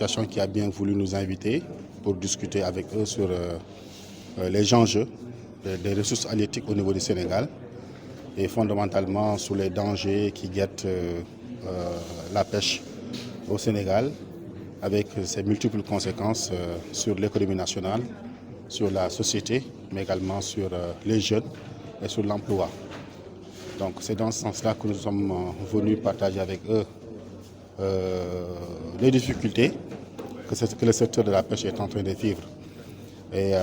personne qui a bien voulu nous inviter pour discuter avec eux sur les enjeux des ressources halieutiques au niveau du Sénégal et fondamentalement sur les dangers qui guettent la pêche au Sénégal avec ses multiples conséquences sur l'économie nationale, sur la société, mais également sur les jeunes et sur l'emploi. Donc c'est dans ce sens-là que nous sommes venus partager avec eux les difficultés que le secteur de la pêche est en train de vivre. Et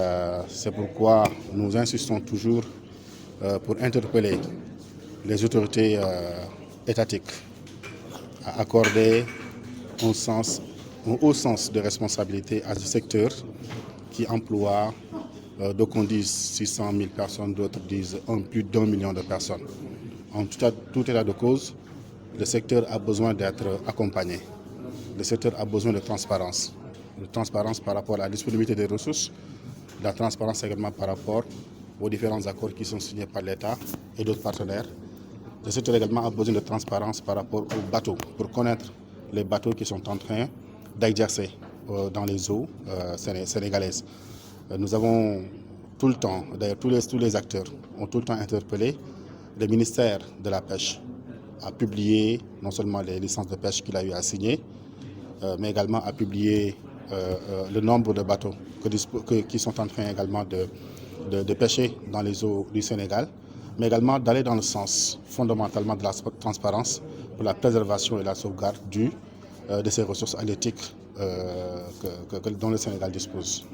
c'est pourquoi nous insistons toujours pour interpeller les autorités étatiques à accorder un haut sens de responsabilité à ce secteur qui emploie, d'aucuns disent 600 000 personnes, d'autres disent plus d'1 million de personnes. En tout état de cause, le secteur a besoin d'être accompagné. Le secteur a besoin de transparence. De transparence par rapport à la disponibilité des ressources, de la transparence également par rapport aux différents accords qui sont signés par l'État et d'autres partenaires. Le secteur également a besoin de transparence par rapport aux bateaux, pour connaître les bateaux qui sont en train d'exercer dans les eaux sénégalaises. Nous avons tout le temps, d'ailleurs tous les acteurs ont tout le temps interpellé le ministère de la Pêche à publier non seulement les licences de pêche qu'il a eu à signer, mais également à publier le nombre de bateaux qui sont en train également de pêcher dans les eaux du Sénégal, mais également d'aller dans le sens fondamentalement de la transparence pour la préservation et la sauvegarde de ces ressources halieutiques dont le Sénégal dispose.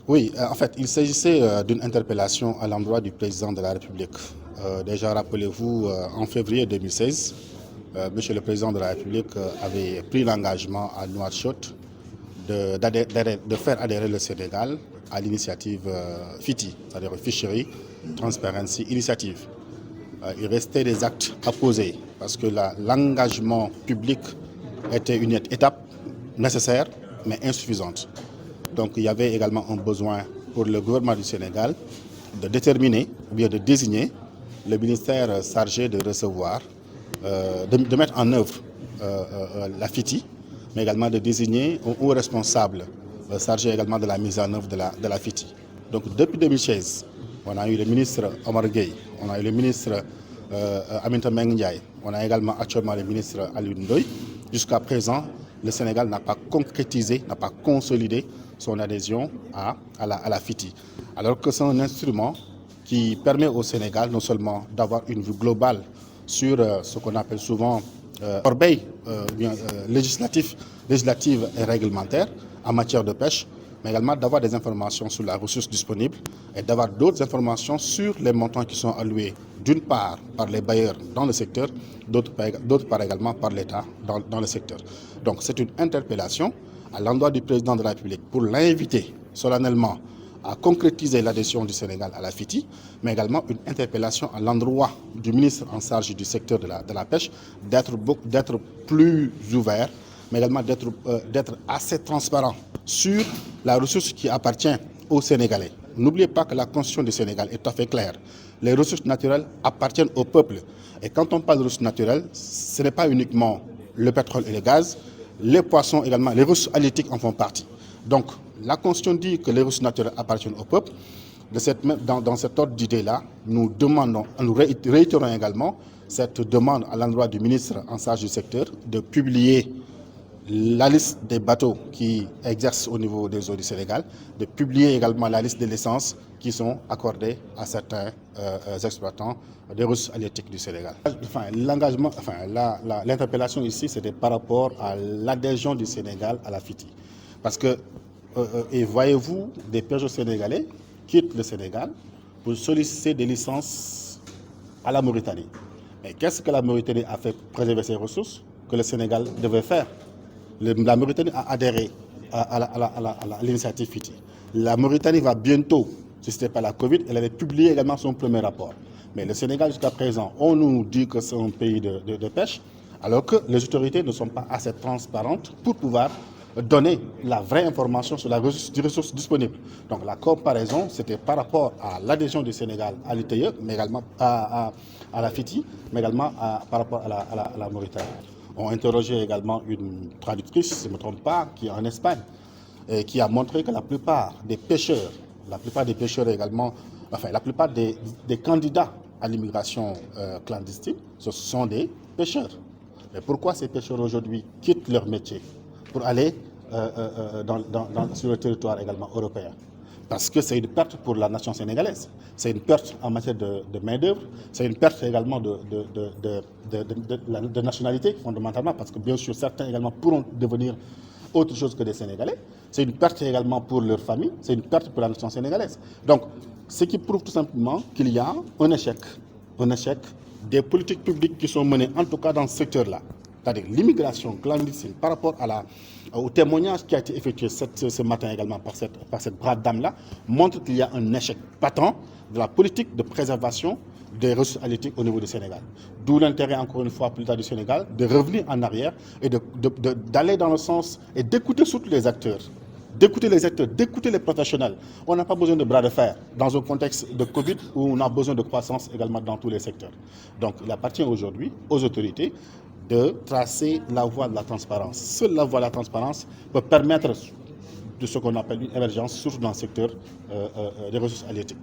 Oui, en fait, il s'agissait d'une interpellation à l'endroit du président de la République. Déjà, rappelez-vous, en février 2016, Monsieur le Président de la République avait pris l'engagement à Nouakchott de faire adhérer le Sénégal à l'initiative FITI, c'est-à-dire Fishery Transparency Initiative. Il restait des actes à poser parce que l'engagement public était une étape nécessaire mais insuffisante. Donc il y avait également un besoin pour le gouvernement du Sénégal de déterminer ou bien de désigner le ministère chargé de recevoir, de mettre en œuvre la FITI, mais également de désigner un haut responsable chargé également de la mise en œuvre de la FITI. Donc depuis 2016, on a eu le ministre Omar Gueye, on a eu le ministre Aminata Mbengue Ndiaye, on a également actuellement le ministre Alioune Ndoye. Jusqu'à présent, le Sénégal n'a pas concrétisé, n'a pas consolidé son adhésion à la FITI. Alors que c'est un instrument qui permet au Sénégal non seulement d'avoir une vue globale sur ce qu'on appelle souvent corbeille législative et réglementaire en matière de pêche, mais également d'avoir des informations sur la ressource disponible et d'avoir d'autres informations sur les montants qui sont alloués d'une part par les bailleurs dans le secteur, d'autre part également par l'État dans le secteur. Donc c'est une interpellation à l'endroit du président de la République pour l'inviter solennellement à concrétiser l'adhésion du Sénégal à la FITI, mais également une interpellation à l'endroit du ministre en charge du secteur de la pêche d'être plus ouvert, mais également d'être assez transparent sur la ressource qui appartient aux Sénégalais. N'oubliez pas que la constitution du Sénégal est tout à fait claire. Les ressources naturelles appartiennent au peuple. Et quand on parle de ressources naturelles, ce n'est pas uniquement le pétrole et le gaz, les poissons également, les ressources halieutiques en font partie. Donc, la Constitution dit que les ressources naturelles appartiennent au peuple. Dans cet ordre d'idée-là, nous réitérons également cette demande à l'endroit du ministre en charge du secteur de publier la liste des bateaux qui exercent au niveau des eaux du Sénégal, de publier également la liste des licences qui sont accordées à certains exploitants des ressources halieutiques du Sénégal. L'interpellation ici, c'était par rapport à l'adhésion du Sénégal à la FITI. Parce que, et voyez-vous, des pêcheurs sénégalais quittent le Sénégal pour solliciter des licences à la Mauritanie. Mais qu'est-ce que la Mauritanie a fait pour préserver ses ressources que le Sénégal devait faire? La Mauritanie a adhéré à l'initiative FITI. La Mauritanie va bientôt, si ce n'était pas la Covid, elle avait publié également son premier rapport. Mais le Sénégal, jusqu'à présent, on nous dit que c'est un pays de pêche, alors que les autorités ne sont pas assez transparentes pour pouvoir donner la vraie information sur la ressource disponible. Donc la comparaison, c'était par rapport à l'adhésion du Sénégal à l'ITIE, mais également à la FITI, mais également par rapport à la Mauritanie. ont interrogé également une traductrice, si je ne me trompe pas, qui est en Espagne, et qui a montré que la plupart des pêcheurs également, enfin la plupart des candidats à l'immigration clandestine, ce sont des pêcheurs. Mais pourquoi ces pêcheurs aujourd'hui quittent leur métier pour aller sur le territoire également européen? Parce que c'est une perte pour la nation sénégalaise. C'est une perte en matière de main-d'œuvre, c'est une perte également de nationalité, fondamentalement, parce que bien sûr, certains également pourront devenir autre chose que des Sénégalais. C'est une perte également pour leur famille, c'est une perte pour la nation sénégalaise. Donc, ce qui prouve tout simplement qu'il y a un échec des politiques publiques qui sont menées, en tout cas dans ce secteur-là. C'est-à-dire l'immigration clandestine par rapport au témoignage qui a été effectué ce matin également par cette brave dame-là, montre qu'il y a un échec patent de la politique de préservation des ressources halieutiques au niveau du Sénégal. D'où l'intérêt, encore une fois, plus tard du Sénégal, de revenir en arrière et d'aller dans le sens et d'écouter surtout les acteurs. D'écouter les professionnels. On n'a pas besoin de bras de fer dans un contexte de Covid où on a besoin de croissance également dans tous les secteurs. Donc il appartient aujourd'hui aux autorités de tracer la voie de la transparence. Seule la voie de la transparence peut permettre de ce qu'on appelle une émergence, surtout dans le secteur des ressources halieutiques.